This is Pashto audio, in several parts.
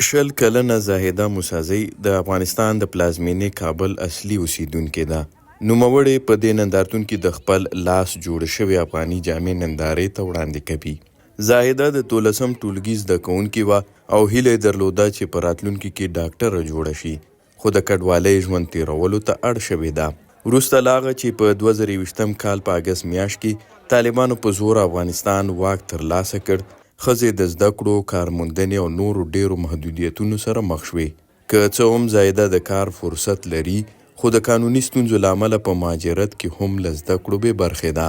شل کلنه زاهده موسازی د افغانستان د پلازمینې کابل اصلي اوسیدونکې ده. نوموړې په دې نندارتون کې د خپل لاس جوړ شوې افغاني جامې نندارې ته وړاندې کوي. زاهده د 12م ټولګي زده کوونکې وه او هیله یې درلوده چې په راتلونکي کې ډاکټره جوړه شي، خو د کډوالۍ ژوند تیرولو ته اړ شوې ده. وروسته له هغه چې په 2020 کال په اګست میاشت کې طالبانو په زور افغانستان واک ترلاسه کړ، ښځې د زده کړو، کارموندنې او نورو ډیرو محدودیتونو سره مخ شوې. که څه هم زاهده د کار فرصت لري، خو د قانوني ستونزو له امله په مهاجرت کې هم له زده کړو بې برخې ده.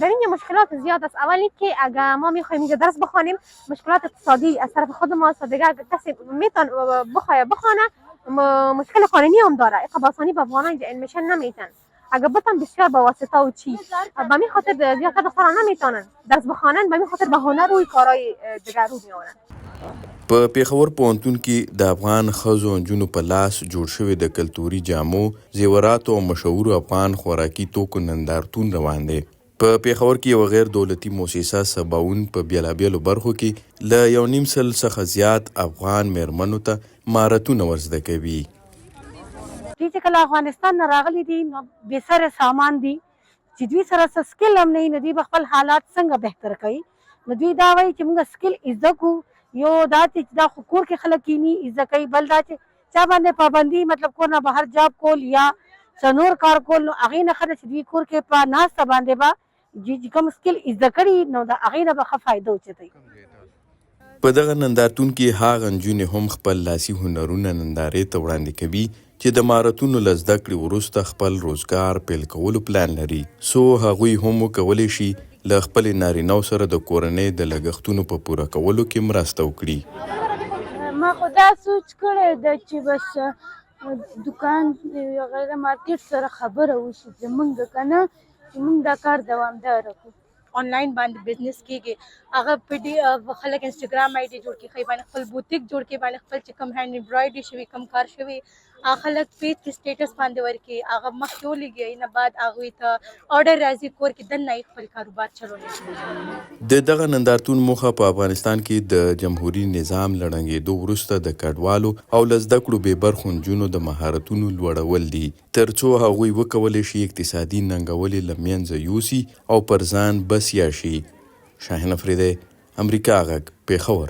در اینجا مشکلات زیاد است. اولی که اگر ما میخوایم اینجا درس بخوانیم، مشکلات اقتصادی از طرف خود ماست و دیگه اگر کسی میتونه بخونه مشکل قانونی هم داره. اقا با آسانی به افغانان اینجا ادمیشن نمیتن. اگر بتن بسیار با واسطه و چی به می خاطر زیادتر دختران نمیتونن درس بخوانن، به می خاطر به هنر و کارهای دیگر رو میارن. په پیښور پوهنتون کې د افغان ښځو او نجونو په لاس جوړ شوی د کلتوري جامو، زیوراتو او مشهورو افغان خوراکي توکو نندارتون روان دی. په پیښور کې یوه غیر دولتي موسسه سباوون په بېلابېلو برخو کې له 1.5 سل څخه زیات افغان میرمنو ته مهارتونه ورزده کوي. دوی چې کله افغانستان نه راغلي دي نو بې سره سامان دي چې دوی سره څه سکل هم نه وي، نو دوی به خپل حالات څنګه بهتر کوي. نو دوی دا وایي چې موږ سکل زده کړو. یو دا چې دا خو کور کې خلک کینی زده کوي، بل دا چې چا باندې پابندي مطلب کور نه بهر جاب کول یا څه نور کار کول، نو هغې نه ښه ده چې دوی کور کې په ناسته باندې به کوم سکل زده کړي نو د هغې نه به ښه فایده اوچتوي. په دغه نندارتون کې هغه نجونې هم خپل لاسي هنرونه نندارې ته وړاندې کوي چې د مهارتونو له زده کړې وروسته خپل روزګار پیل کولو پلان لري، څو هغوی هم وکولی شي له خپلې نارینه‌و سره د کورنۍ د لګښتونو په پوره کولو کې مرسته وکړي. ما خو دا سوچ کړی ده چې بس دکان غیر مارکیټ سره خبره وشي زمونږ که نه چې مونږ دا کار دوامداره کړو. آنلاین باندې بزنس کېږي، هغه په خلک انسټاګرام آی ډي جوړ کړي، باندې خپل بوتیک جوړ کړي، باندې خپل چې کوم هینډ امبرایډري شوي کوم کار شوي هغه خلک پیج کې سټیټس باندې ورکړي، هغه مخکې ولګي، نه بعد هغوی ته آرډر راځي کور کې دننه یې خپل کاروبار چلولی شي. د دغه نندارتون موخه په افغانستان کې د جمهوري نظام له ړنګېدو وروسته د کډوالو او له زده کړو بې برخو نجونو د مهارتونو لوړول دي، تر څو هغوی وکولی شي اقتصادي ننګولې له منځه یوسي او پر ځان بسیا شي. شاهین افریدی، امریکا غږ، پیښور.